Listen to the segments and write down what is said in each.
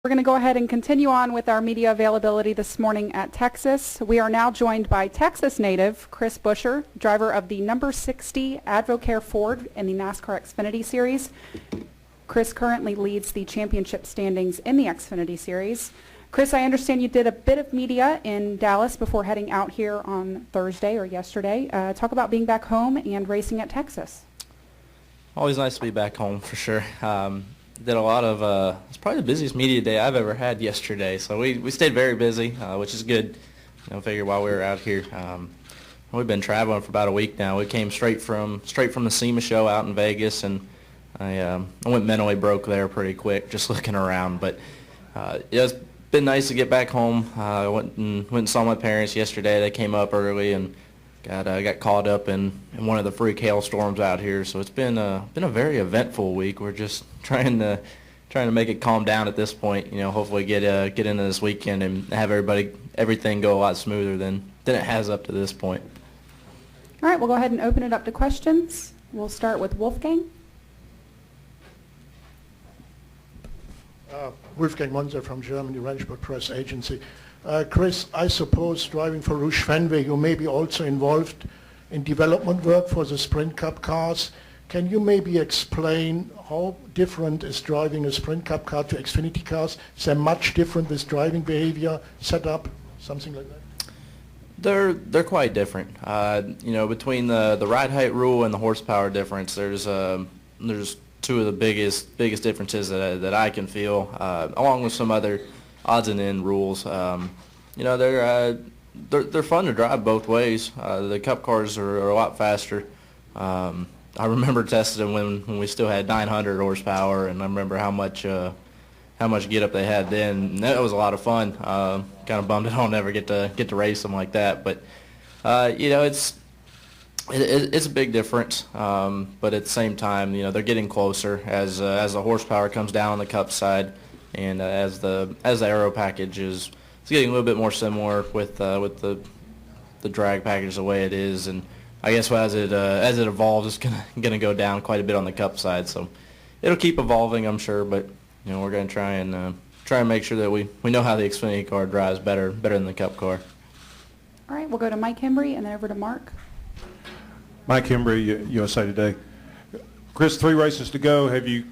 We're going to go ahead and continue on with our media availability this morning at Texas. We are now joined by Texas native Chris Buescher, driver of the number 60 Advocare Ford in the NASCAR Xfinity Series. Chris currently leads the championship standings in the Xfinity Series. Chris, I understand you did a bit of media in Dallas before heading out here on Thursday or yesterday. Talk about being back home and racing at Texas. Always nice to be back home for sure. Did a lot of, it's probably the busiest media day I've ever had yesterday. So we stayed very busy, which is good. Figure while we were out here. We've been traveling for about a week now. We came straight from the SEMA show out in Vegas, and I went mentally broke there pretty quick just looking around. But it's been nice to get back home. I went and saw my parents yesterday. They came up early and got caught up in one of the freak hailstorms out here. So it's been a very eventful week. We're just trying to make it calm down at this point. Hopefully get into this weekend and have everything go a lot smoother than it has up to this point. All right, we'll go ahead and open it up to questions. We'll start with Wolfgang. Wolfgang Monser from Germany, Ranchburg Press Agency. Chris, I suppose driving for Rouge Fenway, you may be also involved in development work for the Sprint Cup cars. Can you maybe explain how different is driving a Sprint Cup car to Xfinity cars? Is there much different with driving behavior, setup, something like that? They're quite different. Between the ride height rule and the horsepower difference, there's two of the biggest differences that I can feel, along with some other odds and end rules. They're fun to drive both ways. The Cup cars are a lot faster. I remember testing them when we still had 900 horsepower, and I remember how much get up they had then. And that was a lot of fun. Kind of bummed I don't ever get to race them like that, but it's a big difference. But at the same time, they're getting closer as the horsepower comes down on the Cup side. And as the aero package is getting a little bit more similar with the drag package the way it is, and I guess as it evolves, it's gonna go down quite a bit on the Cup side. So it'll keep evolving, I'm sure, but we're gonna try and make sure that we know how the Xfinity car drives better than the Cup car. All right, we'll go to Mike Hembree and then over to Mark. Mike Hembree, USA Today. Chris, 3 races to go. Have you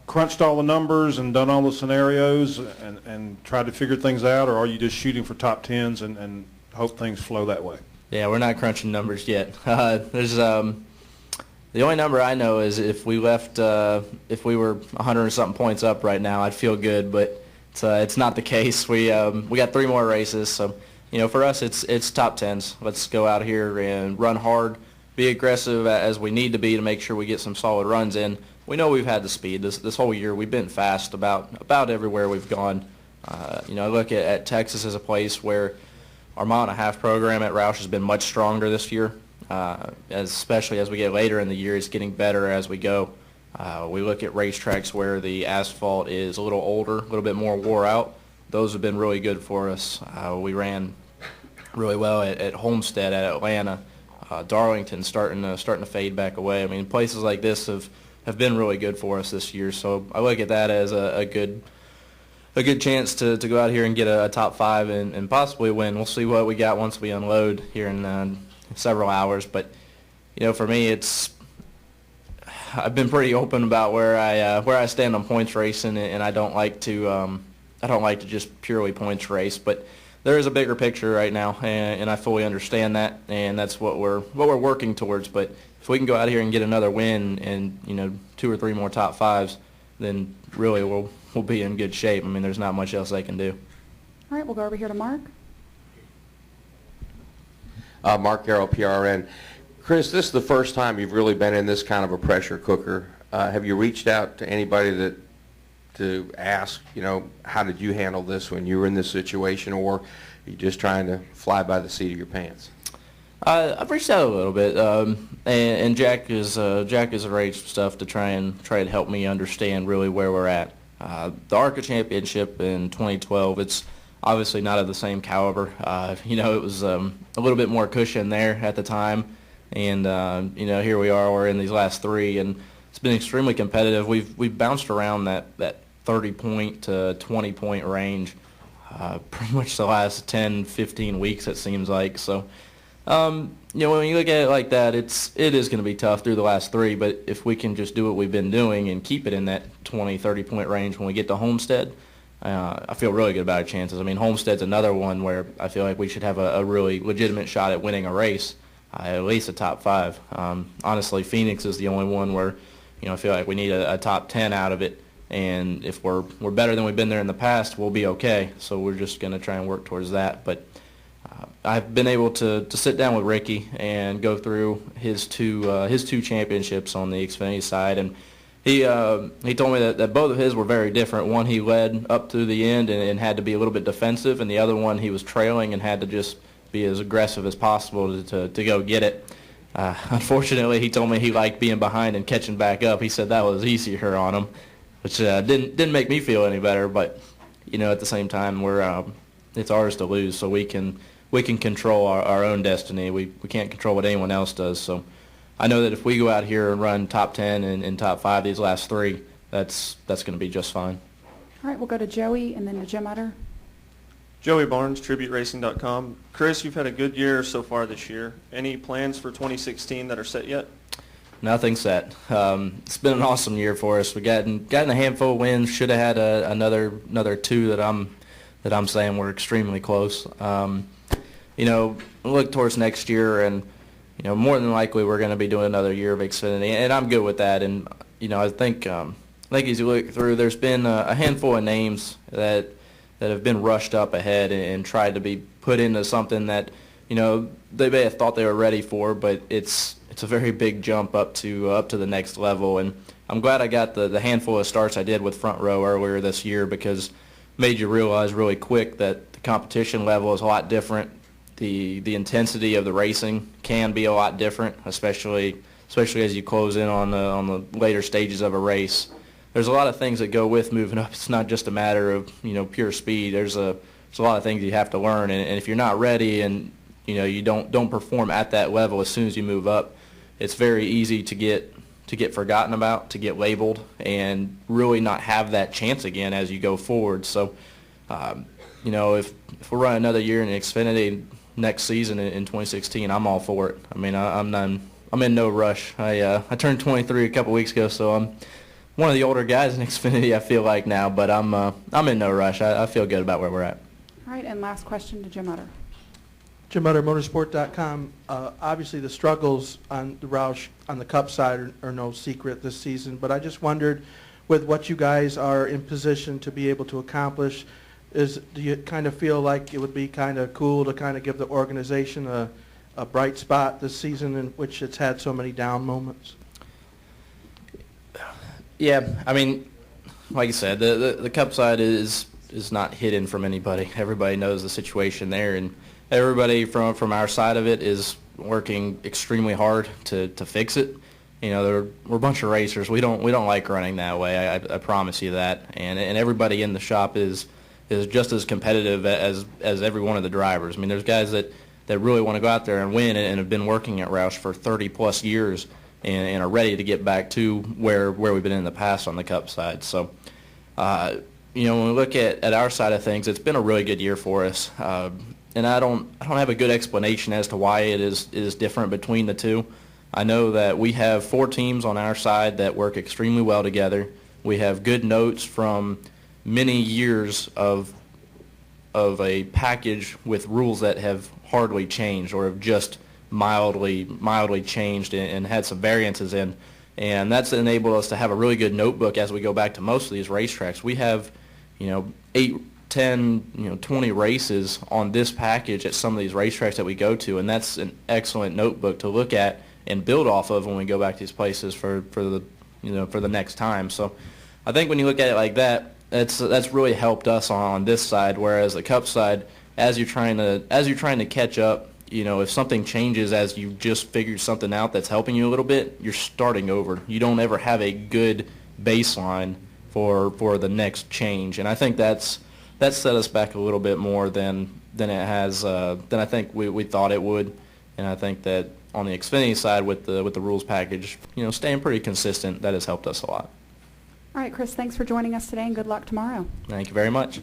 crunched all the numbers and done all the scenarios and tried to figure things out, or are you just shooting for top 10s and hope things flow that way? Yeah, we're not crunching numbers yet. There's the only number I know is if we were 100 or something points up right now, I'd feel good, but it's not the case. We got 3 more races, so for us it's top 10s. Let's go out here and run hard, be aggressive as we need to be to make sure we get some solid runs in. We know we've had the speed this whole year. We've been fast about everywhere we've gone. I look at Texas as a place where our mile-and-a-half program at Roush has been much stronger this year, especially as we get later in the year. It's getting better as we go. We look at racetracks where the asphalt is a little older, a little bit more wore out. Those have been really good for us. We ran really well at Homestead, at Atlanta. Darlington starting to fade back away. I mean, places like this have been really good for us this year. So I look at that as a good chance to go out here and get a top 5 and possibly win. We'll see what we got once we unload here in several hours. But for me, I've been pretty open about where I stand on points racing, and I don't like to just purely points race. But there is a bigger picture right now, and I fully understand that, and that's what we're working towards. But if we can go out here and get another win and 2 or 3 more top 5s, then really we'll be in good shape. I mean, there's not much else they can do. All right, we'll go over here to Mark. Mark Carroll, PRN. Chris, this is the first time you've really been in this kind of a pressure cooker. Have you reached out to anybody to ask, how did you handle this when you were in this situation, or are you just trying to fly by the seat of your pants? I've reached out a little bit, and Jack has arranged stuff to try and help me understand really where we're at. The ARCA Championship in 2012, it's obviously not of the same caliber. It was a little bit more cushion there at the time, and here we are. We're in these last 3, and it's been extremely competitive. We've bounced around that 30-point to 20-point range pretty much the last 10, 15 weeks, it seems like. So, when you look at it like that, it is going to be tough through the last 3, but if we can just do what we've been doing and keep it in that 20, 30-point range when we get to Homestead, I feel really good about our chances. I mean, Homestead's another one where I feel like we should have a really legitimate shot at winning a race, at least a top 5. Honestly, Phoenix is the only one where, I feel like we need a top 10 out of it. And if we're better than we've been there in the past, we'll be okay. So we're just going to try and work towards that. But I've been able to sit down with Ricky and go through his two championships on the Xfinity side, and he told me that both of his were very different. One, he led up to the end and had to be a little bit defensive, and the other one, he was trailing and had to just be as aggressive as possible to go get it. Unfortunately, he told me he liked being behind and catching back up. He said that was easier on him, which didn't make me feel any better. But at the same time, it's ours to lose, so we can control our own destiny. We can't control what anyone else does. So I know that if we go out here and run top 10 and top 5 these last 3, that's going to be just fine. All right, we'll go to Joey and then to Jim Utter. Joey Barnes, TributeRacing.com. Chris, you've had a good year so far this year. Any plans for 2016 that are set yet? Nothing set. It's been an awesome year for us. We've gotten a handful of wins. Should have had another 2 that I'm saying we're extremely close. Look towards next year, and more than likely we're going to be doing another year of Xfinity, and I'm good with that. And I think as you look through, there's been a handful of names that have been rushed up ahead and tried to be put into something that they may have thought they were ready for, but it's a very big jump up to the next level. And I'm glad I got the handful of starts I did with Front Row earlier this year, because it made you realize really quick that the competition level is a lot different. The intensity of the racing can be a lot different, especially as you close in on the later stages of a race. There's a lot of things that go with moving up. It's not just a matter of pure speed. There's a lot of things you have to learn, and if you're not ready and you don't perform at that level as soon as you move up, it's very easy to get forgotten about, to get labeled, and really not have that chance again as you go forward. So, if we're running another year in Xfinity next season in 2016, I'm all for it. I mean, I'm in no rush. I turned 23 a couple weeks ago, so I'm one of the older guys in Xfinity, I feel like now, but I'm in no rush. I feel good about where we're at. All right, and last question to Jim Utter. Jim Utter, motorsport.com. Obviously, the struggles on the Roush on the Cup side are no secret this season, but I just wondered, with what you guys are in position to be able to accomplish, do you kind of feel like it would be kind of cool to kind of give the organization a bright spot this season in which it's had so many down moments? Yeah, I mean, like you said, the Cup side is not hidden from anybody. Everybody knows the situation there, and everybody from our side of it is working extremely hard to fix it. We're a bunch of racers. We don't like running that way. I promise you that. And everybody in the shop is just as competitive as every one of the drivers. I mean, there's guys that really want to go out there and win and have been working at Roush for 30-plus years and are ready to get back to where we've been in the past on the Cup side. So, when we look at our side of things, it's been a really good year for us. And I don't have a good explanation as to why it is different between the two. I know that we have 4 teams on our side that work extremely well together. We have good notes from many years of a package with rules that have hardly changed or have just mildly changed and had some variances in. And that's enabled us to have a really good notebook as we go back to most of these racetracks. We have, 8, 10, 20 races on this package at some of these racetracks that we go to, and that's an excellent notebook to look at and build off of when we go back to these places for the next time. So I think when you look at it like that, that's really helped us on this side, whereas the Cup side, as you're trying to catch up, if something changes as you've just figured something out that's helping you a little bit, you're starting over. You don't ever have a good baseline for the next change, and I think that's set us back a little bit more than it has than I think we thought it would. And I think that on the Xfinity side with the rules package, staying pretty consistent, that has helped us a lot. All right, Chris, thanks for joining us today, and good luck tomorrow. Thank you very much.